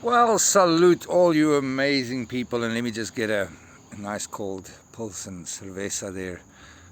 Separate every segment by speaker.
Speaker 1: Well, salute all you amazing people, and let me just get a nice cold Pilsen Cerveza there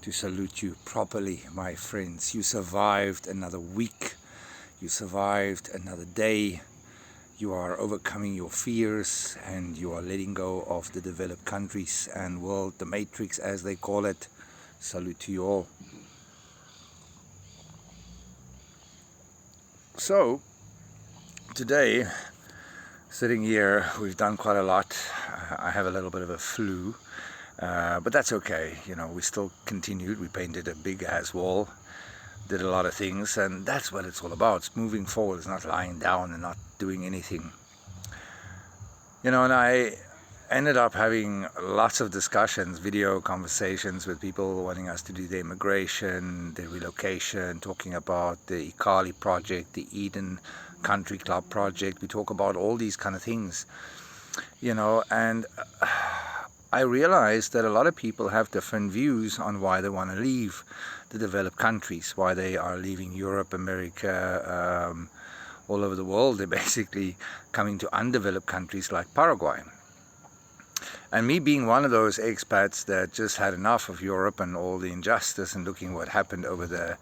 Speaker 1: to salute you properly, my friends. You survived another week, you survived another day, you are overcoming your fears, and you are letting go of the developed countries and world, the matrix as they call it. Salute to you all. So, today, sitting here, we've done quite a lot. I have a little bit of a flu, but that's okay. You know, we still continued. We painted a big ass wall, did a lot of things, and that's what it's all about. It's moving forward. It's not lying down and not doing anything. You know, and I ended up having lots of discussions, video conversations with people wanting us to do the immigration, the relocation, talking about the Ikali project, the Eden Country Club project. We talk about all these kind of things, you know, and I realized that a lot of people have different views on why they want to leave the developed countries, why they are leaving Europe, America, all over the world. They're basically coming to undeveloped countries like Paraguay. And me being one of those expats that just had enough of Europe and all the injustice, and looking what happened over the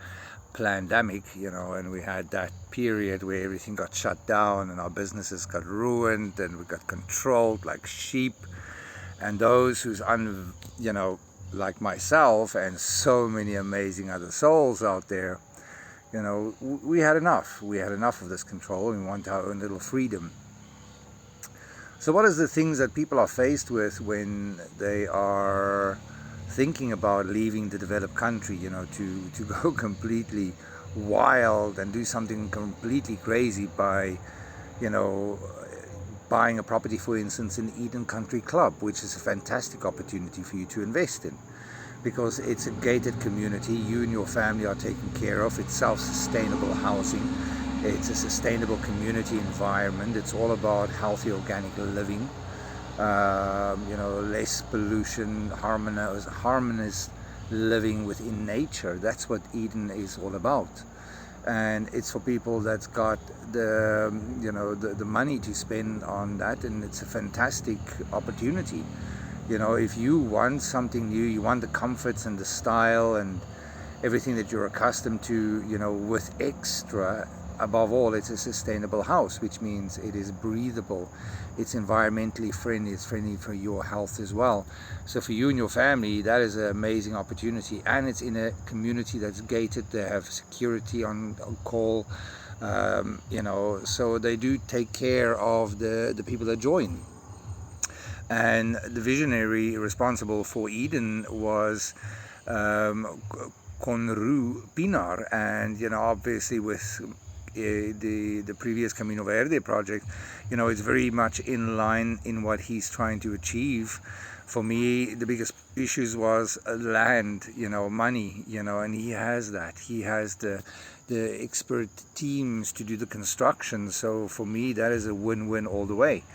Speaker 1: pandemic, you know, and we had that period where everything got shut down and our businesses got ruined and we got controlled like sheep. And those who's you know, like myself and so many amazing other souls out there, you know, we had enough. We had enough of this control, and we want our own little freedom. So what is the things that people are faced with when they are thinking about leaving the developed country, you know, to go completely wild and do something completely crazy by, you know, buying a property, for instance, in Eden Country Club, which is a fantastic opportunity for you to invest in, because it's a gated community. You and your family are taken care of. It's self-sustainable housing. It's a sustainable community environment. It's all about healthy organic living, you know, less pollution, harmonious living within nature. That's what Eden is all about. And it's for people that's got the, you know, the money to spend on that, and it's a fantastic opportunity. You know, if you want something new, you want the comforts and the style and everything that you're accustomed to, you know, with extra. Above all, it's a sustainable house, which means it is breathable, it's environmentally friendly, it's friendly for your health as well. So for you and your family, that is an amazing opportunity, and it's in a community that's gated. They have security on call, you know, so they do take care of the people that join. And the visionary responsible for Eden was Conru Pinar, and you know, obviously with the previous Camino Verde project, you know, it's very much in line in what he's trying to achieve. For me, the biggest issues was land, you know, money, you know, and he has that. He has the expert teams to do the construction. So for me, that is a win-win all the way.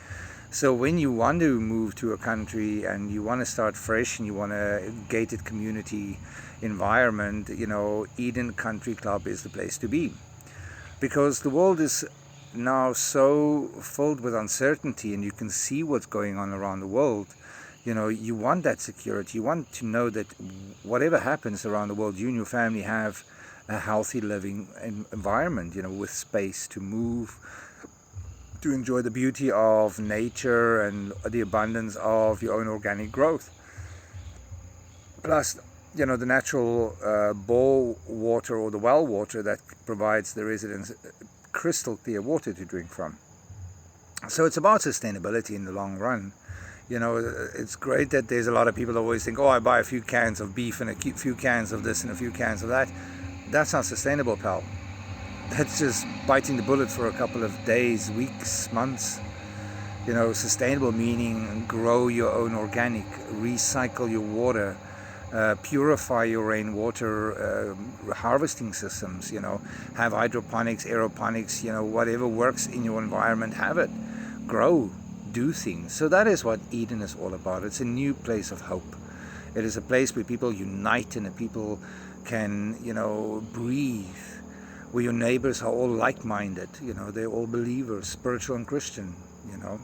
Speaker 1: So when you want to move to a country and you want to start fresh and you want a gated community environment, you know, Eden Country Club is the place to be. Because the world is now so filled with uncertainty, and you can see what's going on around the world. You know, you want that security. You want to know that whatever happens around the world, you and your family have a healthy living environment, you know, with space to move, to enjoy the beauty of nature and the abundance of your own organic growth. Plus, you know, the natural bore water or the well water that provides the residents crystal clear water to drink from. So it's about sustainability in the long run. You know, it's great that there's a lot of people that always think, oh, I buy a few cans of beef and a few cans of this and a few cans of that. That's not sustainable, pal. That's just biting the bullet for a couple of days, weeks, months. You know, sustainable meaning grow your own organic, recycle your water, purify your rainwater harvesting systems, you know, have hydroponics, aeroponics, you know, whatever works in your environment, have it. Grow, do things. So that is what Eden is all about. It's a new place of hope. It is a place where people unite and people can, you know, breathe, where your neighbors are all like-minded, you know, they're all believers, spiritual and Christian. you know.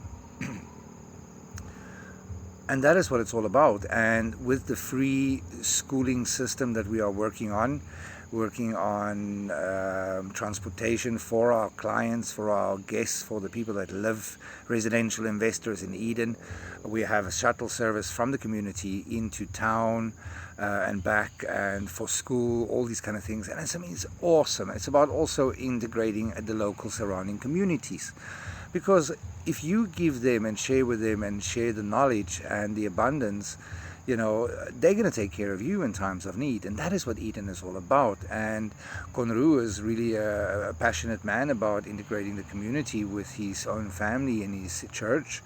Speaker 1: And that is what it's all about. And with the free schooling system that we are working on transportation for our clients, for our guests, for the people that live, residential investors in Eden. We have a shuttle service from the community into town and back, and for school, all these kind of things. And it's awesome. It's about also integrating the local surrounding communities. Because if you give them and share with them and share the knowledge and the abundance, they're going to take care of you in times of need. And that is what Eden is all about. And Conru is really a passionate man about integrating the community with his own family and his church.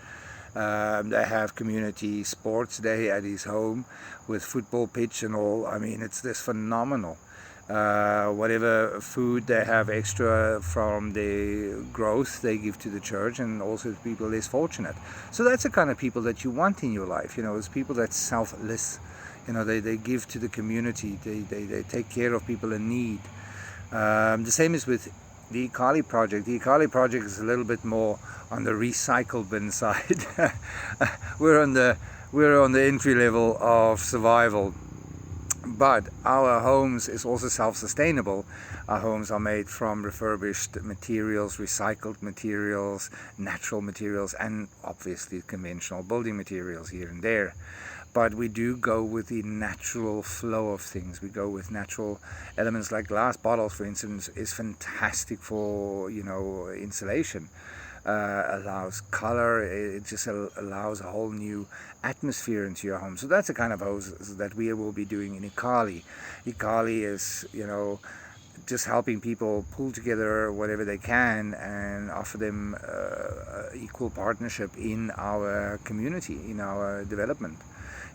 Speaker 1: They have community sports day at his home with football pitch and all. I mean, it's this phenomenal. Whatever food they have extra from the growth, they give to the church, and also to people less fortunate. So that's the kind of people that you want in your life. It's people that's selfless. They give to the community. They take care of people in need. The same is with the Ikali project. The Ikali project is a little bit more on the recycle bin side. We're on the entry level of survival. But our homes is also self-sustainable. Our homes are made from refurbished materials, recycled materials, natural materials, and obviously conventional building materials here and there. But we do go with the natural flow of things. We go with natural elements like glass bottles, for instance, is fantastic for, insulation. Allows color, it just allows a whole new atmosphere into your home. So that's the kind of houses that we will be doing in Ikali. Ikali is, just helping people pull together whatever they can and offer them equal partnership in our community, in our development,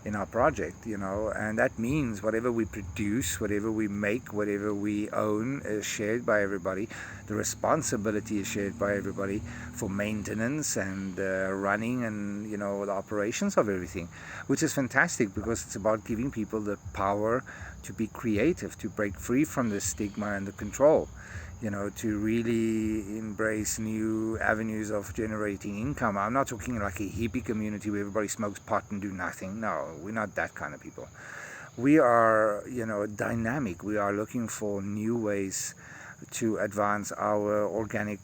Speaker 1: in our project, and that means whatever we produce, whatever we make, whatever we own is shared by everybody. The responsibility is shared by everybody for maintenance and running and, the operations of everything, which is fantastic because it's about giving people the power to be creative, to break free from the stigma and the control. To really embrace new avenues of generating income. I'm not talking like a hippie community where everybody smokes pot and do nothing. No, we're not that kind of people. We are, dynamic. We are looking for new ways to advance our organic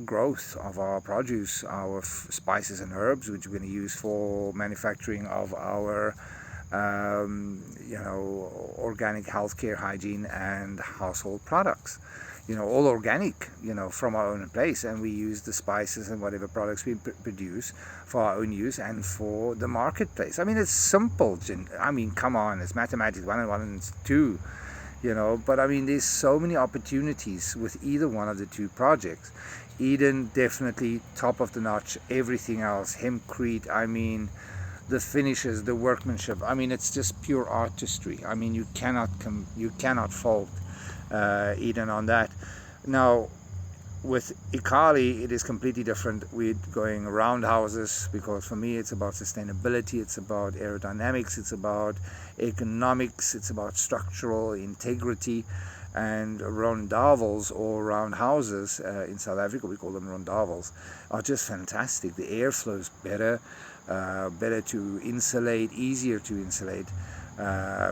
Speaker 1: growth of our produce, our spices and herbs, which we're going to use for manufacturing of our organic healthcare, hygiene, and household products. All organic, from our own place, and we use the spices and whatever products we produce for our own use and for the marketplace. I mean, it's simple. Come on, it's mathematics, 1 and 1 is 2, but I mean, there's so many opportunities with either one of the two projects. Eden, definitely top of the notch. Everything else, hempcrete, the finishes, the workmanship, it's just pure artistry. You cannot fault Eden on that. Now with Ikali, it is completely different. We're going around houses because for me it's about sustainability, it's about aerodynamics, it's about economics, it's about structural integrity. And rondavels, or round houses, in South Africa we call them rondavels, are just fantastic. The air flows better, better to insulate, easier to insulate,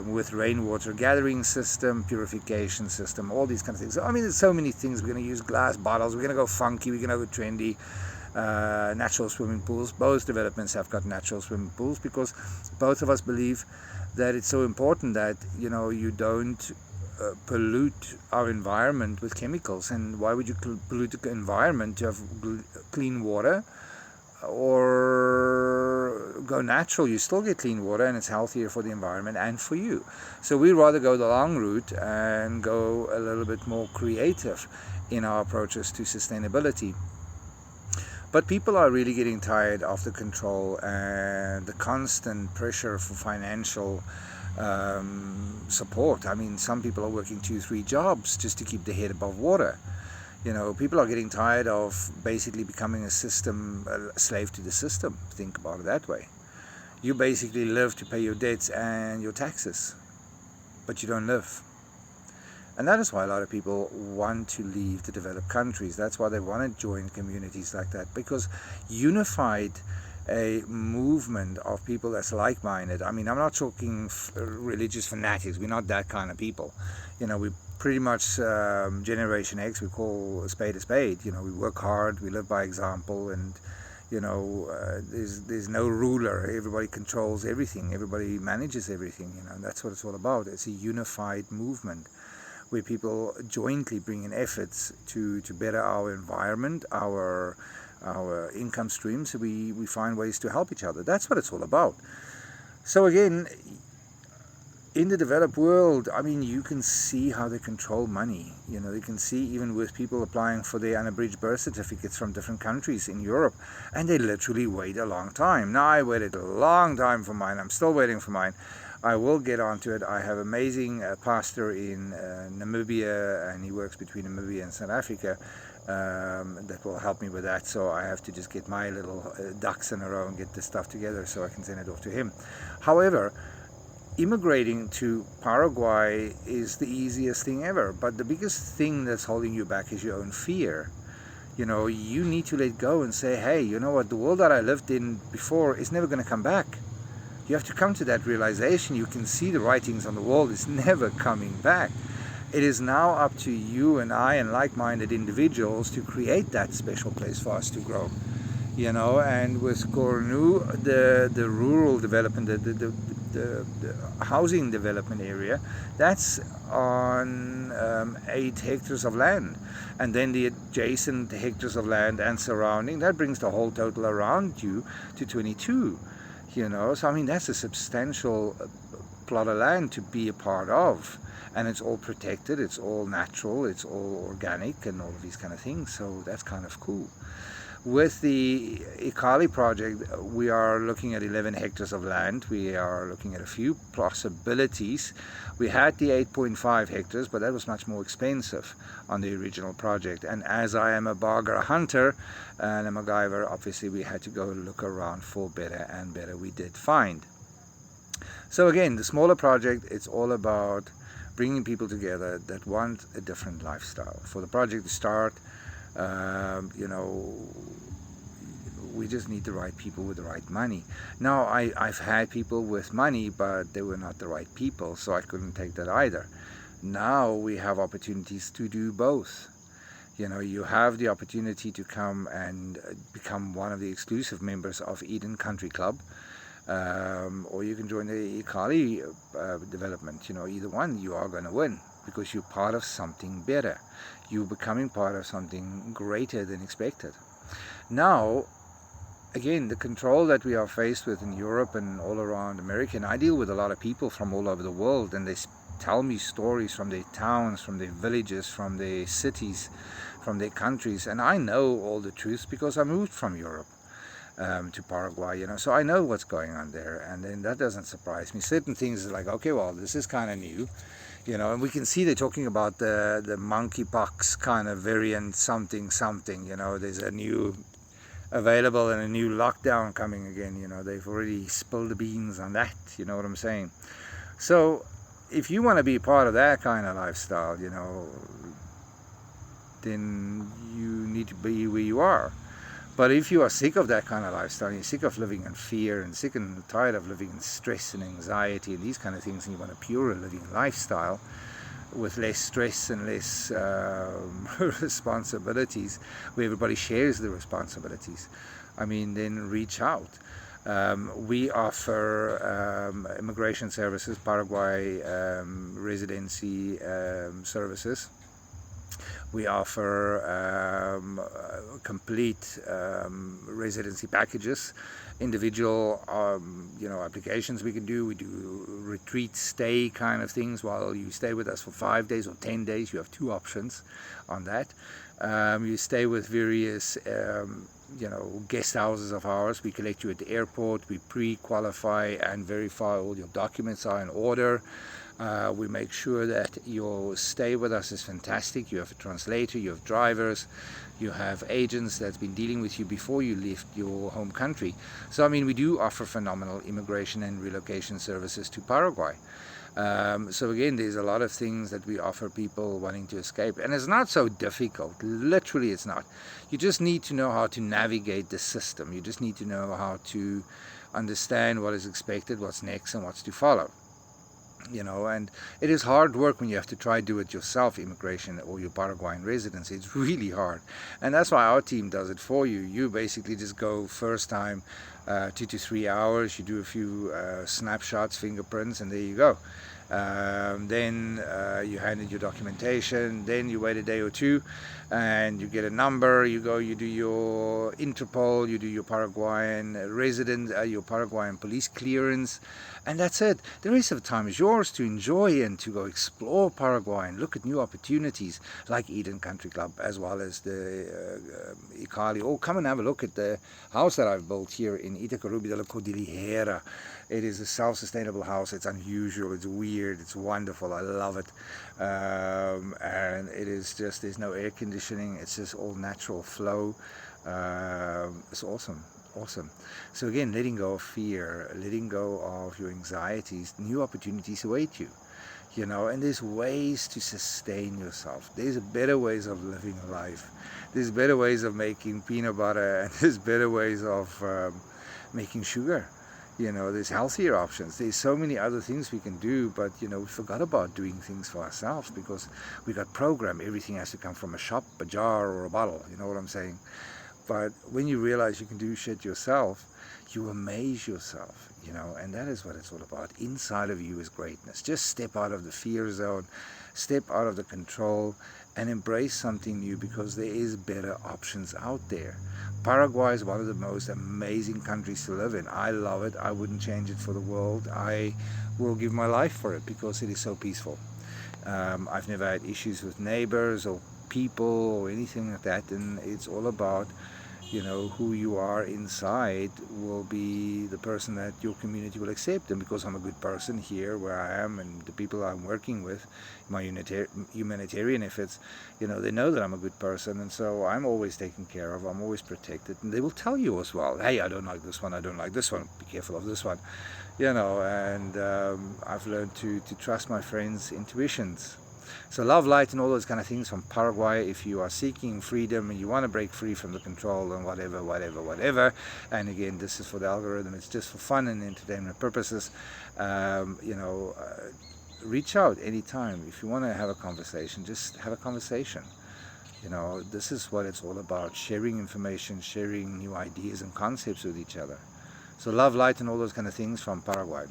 Speaker 1: with rainwater gathering system, purification system, all these kind of things. So, there's so many things. We're going to use glass bottles, we're going to go funky, we're going to go trendy. Natural swimming pools. Both developments have got natural swimming pools because both of us believe that it's so important that you don't pollute our environment with chemicals. And why would you pollute the environment to have clean water? Or go natural, you still get clean water and it's healthier for the environment and for you. So we'd rather go the long route and go a little bit more creative in our approaches to sustainability. But people are really getting tired of the control and the constant pressure for financial support. Some people are working 2-3 jobs just to keep their head above water. People are getting tired of basically becoming a slave to the system. Think about it that way. You basically live to pay your debts and your taxes, but you don't live. And that is why a lot of people want to leave the developed countries. That's why they want to join communities like that, because unified a movement of people that's like-minded. I mean, I'm not talking religious fanatics. We're not that kind of people. We pretty much Generation X. We call a spade a spade. We work hard. We live by example, and there's no ruler. Everybody controls everything. Everybody manages everything. And that's what it's all about. It's a unified movement where people jointly bring in efforts to better our environment, our income streams. So we find ways to help each other. That's what it's all about. So again, in the developed world, I mean, you can see how they control money. You can see even with people applying for their unabridged birth certificates from different countries in Europe, and they literally wait a long time. Now, I waited a long time for mine. I'm still waiting for mine. I will get onto it. I have an amazing pastor in Namibia, and he works between Namibia and South Africa. That will help me with that. So I have to just get my little ducks in a row and get this stuff together so I can send it off to him. However, immigrating to Paraguay is the easiest thing ever, but the biggest thing that's holding you back is your own fear. You need to let go and say, hey, you know what, the world that I lived in before is never going to come back. You have to come to that realization. You can see the writings on the wall. It's never coming back. It is now up to you and I and like-minded individuals to create that special place for us to grow. And with Cornu, the rural development, the housing development area, that's on 8 hectares of land. And then the adjacent hectares of land and surrounding, that brings the whole total around you to 22. So I mean, that's a substantial plot of land to be a part of, and it's all protected, it's all natural, it's all organic, and all of these kind of things. So that's kind of cool. With the Ikali project, we are looking at 11 hectares of land. We are looking at a few possibilities. We had the 8.5 hectares, but that was much more expensive on the original project. And as I am a barger hunter and a MacGyver, obviously we had to go look around for better and better. We did find. So again, the smaller project, it's all about bringing people together that want a different lifestyle. For the project to start, we just need the right people with the right money. Now, I've had people with money, but they were not the right people, so I couldn't take that either. Now we have opportunities to do both. You have the opportunity to come and become one of the exclusive members of Eden Country Club, or you can join the Ikali development. Either one, you are going to win, because you're part of something better. You're becoming part of something greater than expected. Now, again, the control that we are faced with in Europe and all around America, and I deal with a lot of people from all over the world, and they tell me stories from their towns, from their villages, from their cities, from their countries, and I know all the truth because I moved from Europe to Paraguay, so I know what's going on there, and then that doesn't surprise me. Certain things are like, okay, well, this is kind of new. And we can see they're talking about the monkeypox kind of variant something. There's a new available and a new lockdown coming again. They've already spilled the beans on that. You know what I'm saying? So if you want to be part of that kind of lifestyle, then you need to be where you are. But if you are sick of that kind of lifestyle, you're sick of living in fear and sick and tired of living in stress and anxiety and these kind of things, and you want a purer living lifestyle with less stress and less responsibilities, where everybody shares the responsibilities, then reach out. We offer immigration services, Paraguay residency services. We offer complete residency packages, individual applications we can do. We do retreat stay kind of things. While you stay with us for 5 days or 10 days, you have 2 options on that. You stay with various guest houses of ours. We collect you at the airport. We pre-qualify and verify all your documents are in order. We make sure that your stay with us is fantastic. You have a translator, you have drivers, you have agents that's been dealing with you before you left your home country. So we do offer phenomenal immigration and relocation services to Paraguay. So again, there's a lot of things that we offer people wanting to escape, and it's not so difficult. Literally, it's not. You just need to know how to navigate the system. You just need to know how to understand what is expected, what's next, and what's to follow. And it is hard work when you have to try do it yourself, immigration or your Paraguayan residency. It's really hard, and that's why our team does it for you. You basically just go first time, 2 to 3 hours. You do a few snapshots, fingerprints, and there you go. Then you hand in your documentation. Then you wait a day or two, and you get a number. You go, you do your Interpol, you do your Paraguayan your Paraguayan police clearance, and that's it. The rest of the time is yours to enjoy and to go explore Paraguay and look at new opportunities like Eden Country Club, as well as the Icali. Or come and have a look at the house that I've built here in Itacorubi de la Cordillera. It is a self-sustainable house. It's unusual, it's weird, it's wonderful. I love it. And it is just, there's no air conditioning. It's just all natural flow. It's awesome. Awesome. So again, letting go of fear, letting go of your anxieties, new opportunities await you. And there's ways to sustain yourself. There's better ways of living life. There's better ways of making peanut butter, and there's better ways of making sugar. There's healthier options. There's so many other things we can do, but we forgot about doing things for ourselves because we got programmed. Everything has to come from a shop, a jar, or a bottle. You know what I'm saying? But when you realize you can do shit yourself, you amaze yourself, and that is what it's all about. Inside of you is greatness. Just step out of the fear zone, step out of the control, and embrace something new, because there is better options out there. Paraguay is one of the most amazing countries to live in. I love it. I wouldn't change it for the world. I will give my life for it because it is so peaceful. I've never had issues with neighbors or people or anything like that, and it's all about who you are inside will be the person that your community will accept. And because I'm a good person here where I am, and the people I'm working with, my humanitarian efforts, they know that I'm a good person, and so I'm always taken care of. I'm always protected, and they will tell you as well, hey, I don't like this one, I don't like this one, be careful of this one, and I've learned to trust my friends' intuitions. So love, light, and all those kind of things from Paraguay. If you are seeking freedom and you want to break free from the control and whatever, and again, this is for the algorithm, it's just for fun and entertainment purposes, reach out anytime. If you want to have a conversation, just have a conversation. This is what it's all about, sharing information, sharing new ideas and concepts with each other. So love, light, and all those kind of things from Paraguay.